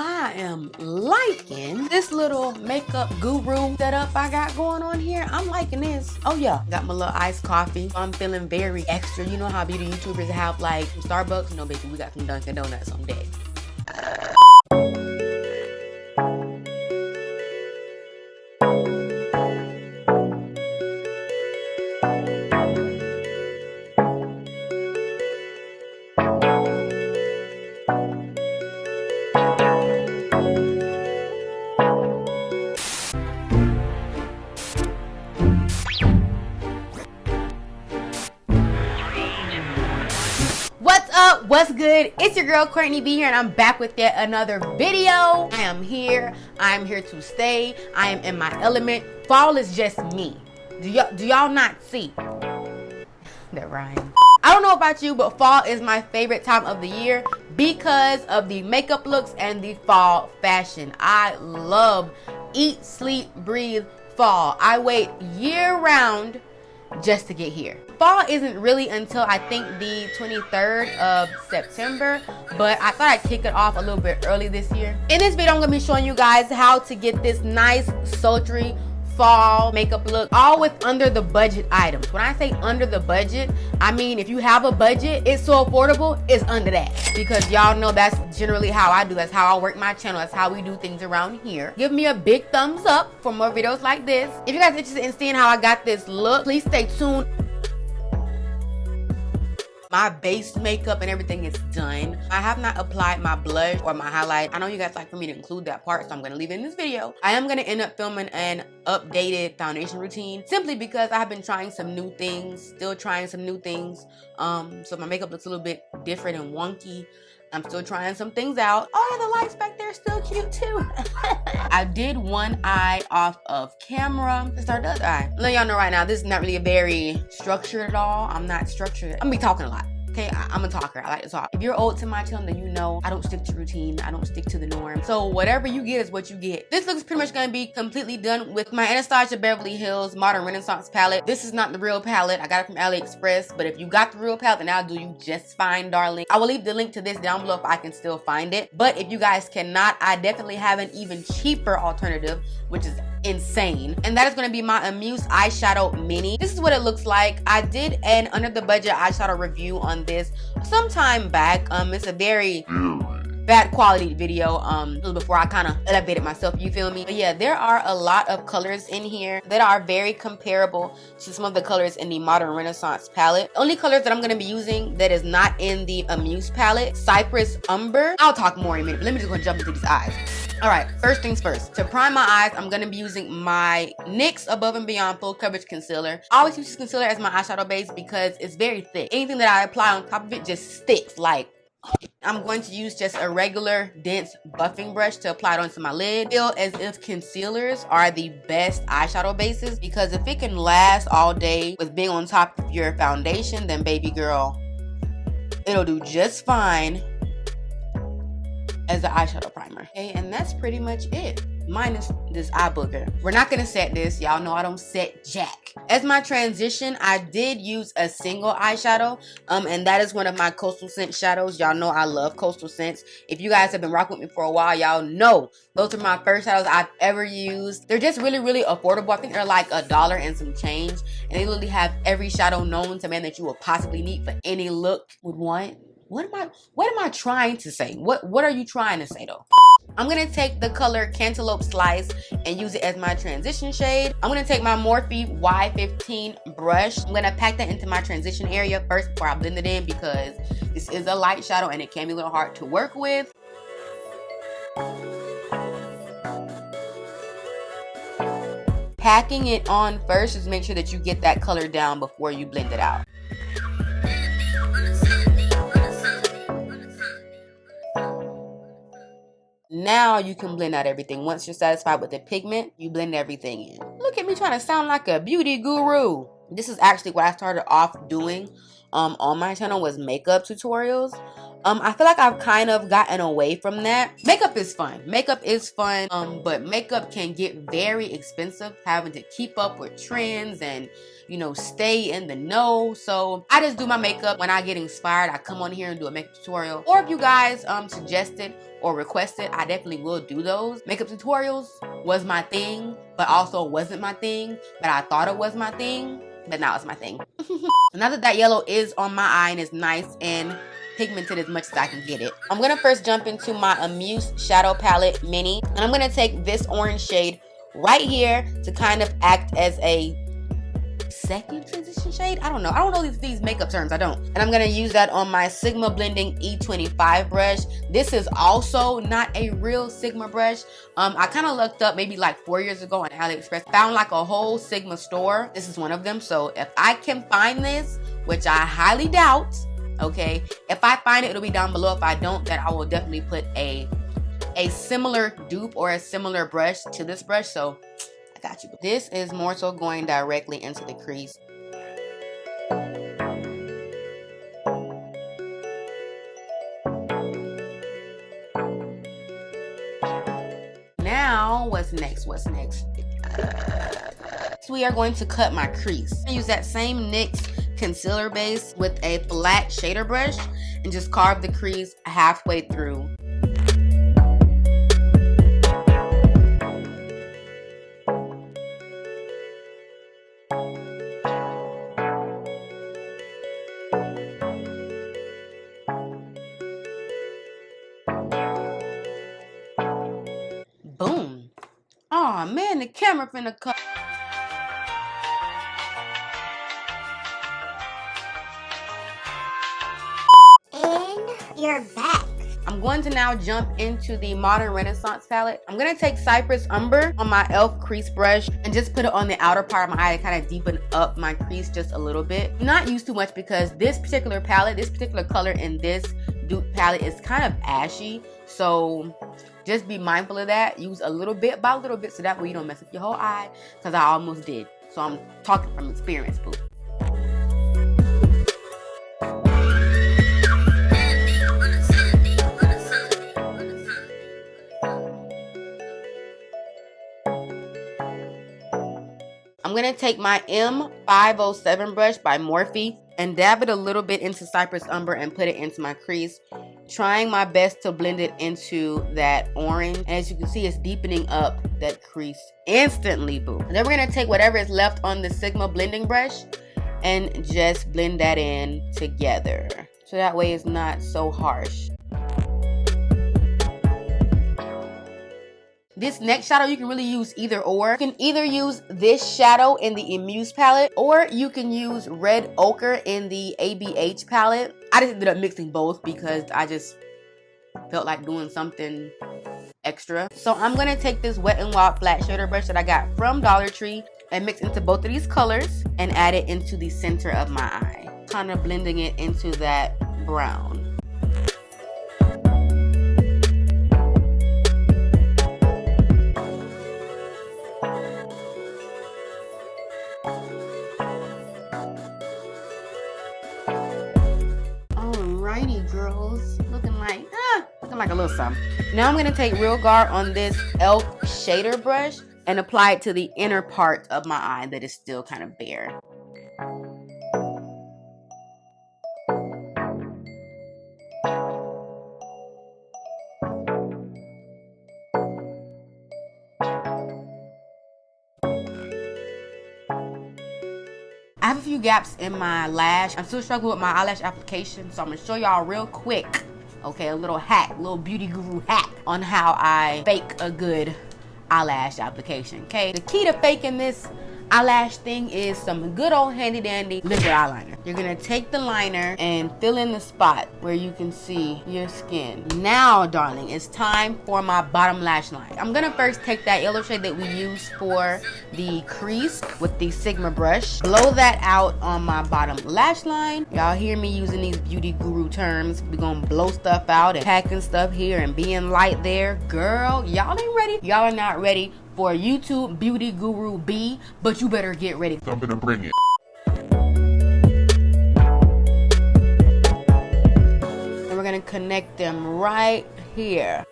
I am liking this little makeup guru setup I got going on here. I'm liking this. Oh yeah, got my little iced coffee. I'm feeling very extra. You know how beauty YouTubers have like Starbucks? No, baby, we got some Dunkin' Donuts on deck. What's good? It's your girl Courtney B here, and I'm back with yet another video. I am here. I'm here to stay. I am in my element. Fall is just me. Do y'all not see that rhyme? I don't know about you, but fall is my favorite time of the year because of the makeup looks and the fall fashion. I love eat, sleep, breathe fall. I wait year round just to get here. Fall isn't really until I think the 23rd of September, but I thought I'd kick it off a little bit early this year. In this video, I'm gonna be showing you guys how to get this nice, sultry fall makeup look, all with under the budget items. When I say under the budget, I mean if you have a budget, it's so affordable, it's under that. Because y'all know that's generally how I do. That's how I work my channel. That's how we do things around here. Give me a big thumbs up for more videos like this. If you guys are interested in seeing how I got this look, please stay tuned. My base makeup and everything is done. I have not applied my blush or my highlight. I know you guys like for me to include that part, so I'm gonna leave it in this video. I am gonna end up filming an updated foundation routine simply because I have been trying some new things, still trying some new things. So my makeup looks a little bit different and wonky. I'm still trying some things out. Oh yeah, the lights back there are still cute too. I did one eye off of camera. Let's start the other eye. Let y'all know right now, this is not really a very structured at all. I'm not structured. I'm gonna be talking a lot. Okay, I'm a talker. I like to talk. If you're old to my channel, then you know I don't stick to routine. I don't stick to the norm. So whatever you get is what you get. This looks pretty much gonna be completely done with my Anastasia Beverly Hills Modern Renaissance palette. This is not the real palette. I got it from AliExpress, but if you got the real palette, then I'll do you just fine, darling. I will leave the link to this down below if I can still find it. But if you guys cannot, I definitely have an even cheaper alternative, which is insane, and that is going to be my Amuse eyeshadow mini. This is what it looks like. I did an under the budget eyeshadow review on this some time back. It's a very bad quality video before I kind of elevated myself, you feel me? But yeah, there are a lot of colors in here that are very comparable to some of the colors in the Modern Renaissance palette. The only colors that I'm going to be using that is not in the Amuse palette, Cypress Umber. I'll talk more in a minute, but let me just go jump into these eyes. Alright, first things first. To prime my eyes, I'm going to be using my NYX Above and Beyond Full Coverage Concealer. I always use this concealer as my eyeshadow base because it's very thick. Anything that I apply on top of it just sticks like... I'm going to use just a regular dense buffing brush to apply it onto my lid. I feel as if concealers are the best eyeshadow bases because if it can last all day with being on top of your foundation, then baby girl, it'll do just fine as an eyeshadow primer. Okay, and that's pretty much it. Minus this eye booger. We're not gonna set this. Y'all know I don't set jack. As my transition, I did use a single eyeshadow, and that is one of my Coastal Scent shadows. Y'all know I love Coastal Scents. If you guys have been rocking with me for a while, y'all know those are my first shadows I've ever used. They're just really, really affordable. I think they're like $1 and some change, and they literally have every shadow known to man that you would possibly need for any look would want. What am I trying to say? What are you trying to say though? I'm gonna take the color Cantaloupe Slice and use it as my transition shade. I'm gonna take my Morphe Y15 brush. I'm gonna pack that into my transition area first before I blend it in because this is a light shadow and it can be a little hard to work with. Packing it on first, just make sure that you get that color down before you blend it out. Now you can blend out everything. Once you're satisfied with the pigment, you blend everything in. Look at me trying to sound like a beauty guru. This is actually what I started off doing on my channel was makeup tutorials. I feel like I've kind of gotten away from that. Makeup is fun. Makeup is fun, but makeup can get very expensive, having to keep up with trends and you know, stay in the know. So I just do my makeup when I get inspired. I come on here and do a makeup tutorial. Or if you guys suggest it or request it, I definitely will do those. Makeup tutorials was my thing, but also wasn't my thing. But I thought it was my thing, but now it's my thing. Now that yellow is on my eye and is nice and pigmented as much as I can get it, I'm gonna first jump into my Amuse Shadow Palette Mini, and I'm gonna take this orange shade right here to kind of act as a second transition shade. I don't know these makeup terms. I don't. And I'm gonna use that on my Sigma Blending E25 brush. This is also not a real Sigma brush. I kind of looked up maybe like 4 years ago on AliExpress, found like a whole Sigma store. This is one of them. So if I can find this, which I highly doubt, okay, if I find it, it'll be down below. If I don't, then I will definitely put a similar dupe or a similar brush to this brush. So I got you. This is more so going directly into the crease. Now, what's next? So we are going to cut my crease. I use that same NYX concealer base with a flat shader brush and just carve the crease halfway through. Boom. Oh man, the camera finna cut. And you're back. I'm going to now jump into the Modern Renaissance palette. I'm going to take Cypress Umber on my e.l.f. crease brush and just put it on the outer part of my eye to kind of deepen up my crease just a little bit. Not use too much because this particular palette, this particular color in this dupe palette is kind of ashy. So just be mindful of that. Use a little bit by a little bit so that way you don't mess up your whole eye, because I almost did. So I'm talking from experience, boo. I'm gonna take my M507 brush by Morphe and dab it a little bit into Cypress Umber and put it into my crease, trying my best to blend it into that orange. As you can see, it's deepening up that crease instantly, boo. And then we're gonna take whatever is left on the Sigma blending brush and just blend that in together, so that way it's not so harsh. This next shadow, you can really use either or. You can either use this shadow in the Amuse palette, or you can use Red Ochre in the ABH palette. I just ended up mixing both because I just felt like doing something extra. So I'm gonna take this Wet n Wild flat shader brush that I got from Dollar Tree and mix into both of these colors and add it into the center of my eye, kind of blending it into that brown. Girls, looking like a little something. Now I'm gonna take Real Guard on this e.l.f. shader brush and apply it to the inner part of my eye that is still kind of bare. I have a few gaps in my lash. I'm still struggling with my eyelash application, so I'm gonna show y'all real quick, okay, a little hack, little beauty guru hack on how I fake a good eyelash application, okay? The key to faking this eyelash thing is some good old handy dandy liquid eyeliner. You're gonna take the liner and fill in the spot where you can see your skin. Now, darling, it's time for my bottom lash line. I'm gonna first take that yellow shade that we use for the crease with the Sigma brush, blow that out on my bottom lash line. Y'all hear me using these beauty guru terms. We're gonna blow stuff out and packing stuff here and being light there. Girl, y'all ain't ready. Y'all are not ready for YouTube Beauty Guru B, but you better get ready. I'm gonna bring it. And we're gonna connect them right here.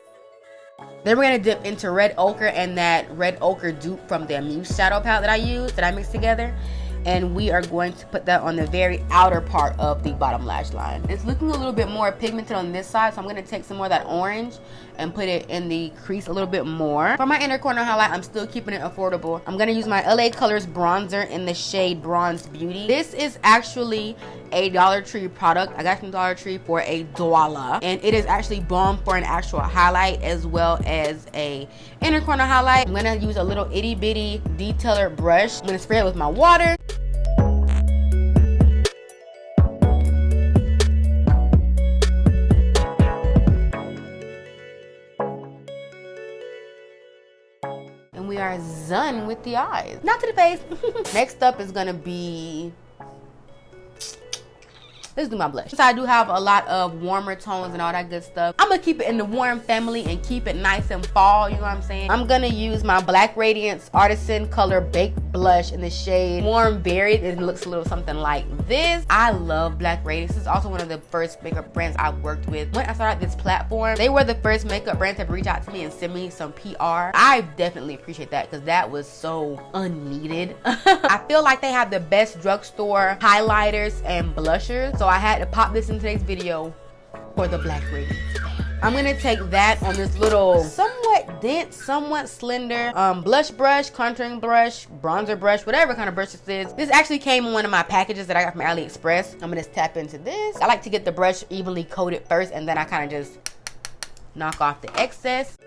Then we're gonna dip into Red Ochre and that Red Ochre dupe from the Amuse Shadow palette that I used, that I mixed together. and we are going to put that on the very outer part of the bottom lash line. It's looking a little bit more pigmented on this side, so I'm going to take some more of that orange and put it in the crease a little bit more. For my inner corner highlight, I'm still keeping it affordable. I'm going to use my LA Colors bronzer in the shade Bronze Beauty. This is actually a Dollar Tree product. I got from Dollar Tree for $1, and it is actually bomb for an actual highlight as well as a inner corner highlight. I'm going to use a little itty bitty detailer brush. I'm going to spray it with my water. And we are done with the eyes. Not to the face. Next up is gonna be, let's do my blush. So I do have a lot of warmer tones and all that good stuff. I'm gonna keep it in the warm family and keep it nice and fall, you know what I'm saying? I'm gonna use my Black Radiance Artisan Color Baked Blush in the shade Warm Berry. It looks a little something like this. I love Black Radiance. This is also one of the first makeup brands I've worked with. When I started this platform, they were the first makeup brands to reach out to me and send me some PR. I definitely appreciate that because that was so unneeded. I feel like they have the best drugstore highlighters and blushers, so I had to pop this in today's video for the Black Radiance. I'm gonna take that on this little somewhat dense, somewhat slender blush brush, contouring brush, bronzer brush, whatever kind of brush this is. This actually came in one of my packages that I got from AliExpress. I'm gonna tap into this. I like to get the brush evenly coated first, and then I kind of just knock off the excess.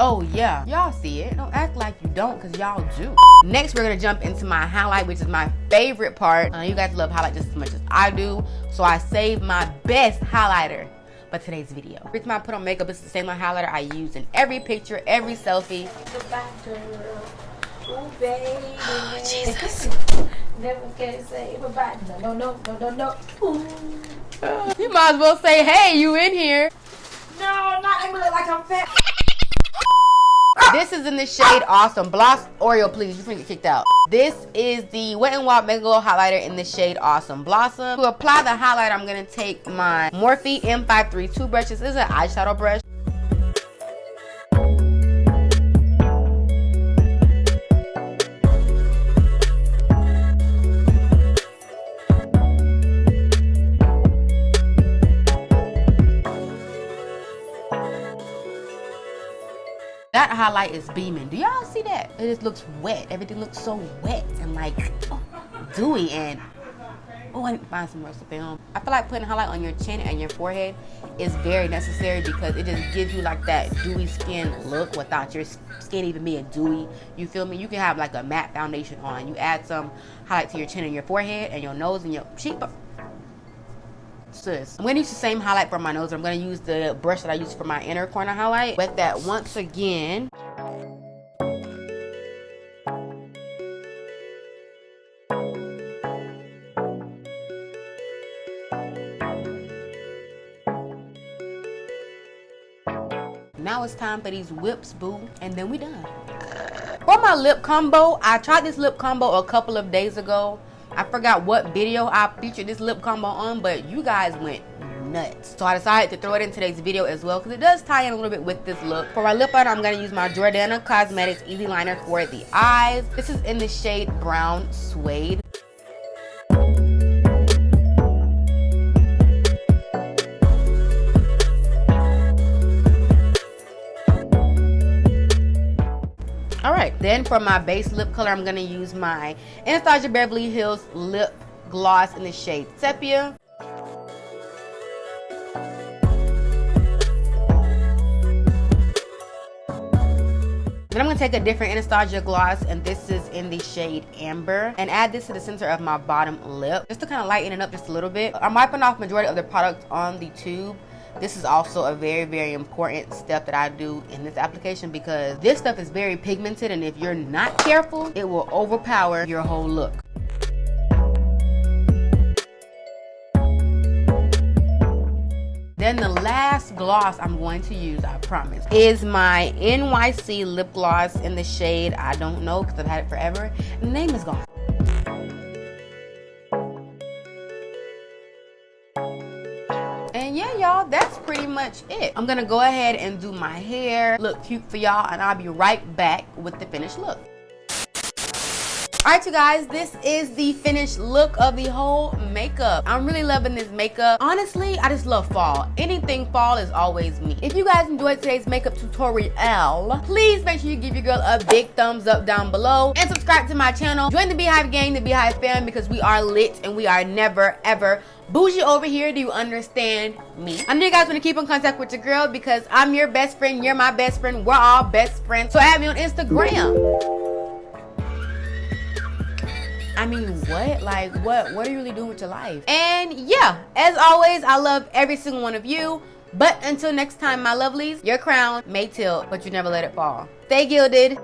Oh yeah, y'all see it. Don't act like you don't, because y'all do. Next, we're gonna jump into my highlight, which is my favorite part. You guys love highlight just as much as I do, so I saved my best highlighter for today's video. Every time I put on makeup, it's the same highlighter I use in every picture, every selfie. Oh, baby. Oh, Jesus. Never can say goodbye. No. Ooh. You might as well say, hey, you in here. No, not even look like I'm fat. This is in the shade Awesome. Bloss Oreo, please. You're gonna get kicked out. This is the Wet n Wild Mega Glow highlighter in the shade Awesome Blossom. To apply the highlight, I'm gonna take my Morphe M532 brush. This is an eyeshadow brush. That highlight is beaming. Do y'all see that? It just looks wet. Everything looks so wet and like dewy, and oh, I need to find some rest of film. I feel like putting highlight on your chin and your forehead is very necessary because it just gives you like that dewy skin look without your skin even being dewy. You feel me? You can have like a matte foundation on. You add some highlight to your chin and your forehead and your nose and your cheekbone. Sis. I'm going to use the same highlight for my nose. I'm going to use the brush that I use for my inner corner highlight. Wet that once again. Now it's time for these whips, boo, and then we done. For my lip combo, I tried this lip combo a couple of days ago. I forgot what video I featured this lip combo on, but you guys went nuts. So I decided to throw it in today's video as well because it does tie in a little bit with this look. For my lip liner, I'm going to use my Jordana Cosmetics Easy Liner for the eyes. This is in the shade Brown Suede. Alright, then for my base lip color, I'm going to use my Anastasia Beverly Hills Lip Gloss in the shade Sepia. Then I'm going to take a different Anastasia gloss, and this is in the shade Amber, and add this to the center of my bottom lip just to kind of lighten it up just a little bit. I'm wiping off majority of the product on the tube. This is also a very, very important step that I do in this application because this stuff is very pigmented, and if you're not careful, it will overpower your whole look. Then the last gloss I'm going to use, I promise, is my NYC lip gloss in the shade I don't know because I've had it forever. The name is gone. And And yeah, y'all, that's pretty much it. I'm gonna go ahead and do my hair, look cute for y'all, and I'll be right back with the finished look. Alright, you guys, this is the finished look of the whole makeup. I'm really loving this makeup. Honestly, I just love fall. Anything fall is always me. If you guys enjoyed today's makeup tutorial, please make sure you give your girl a big thumbs up down below and subscribe to my channel. Join the Beehive gang, the Beehive fam, because we are lit and we are never ever bougie over here. Do you understand me? I know you guys want to keep in contact with your girl because I'm your best friend, you're my best friend, we're all best friends. So add me on Instagram. I mean, what? Like, what are you really doing with your life? And yeah, as always, I love every single one of you. But until next time, my lovelies, your crown may tilt, but you never let it fall. Stay gilded.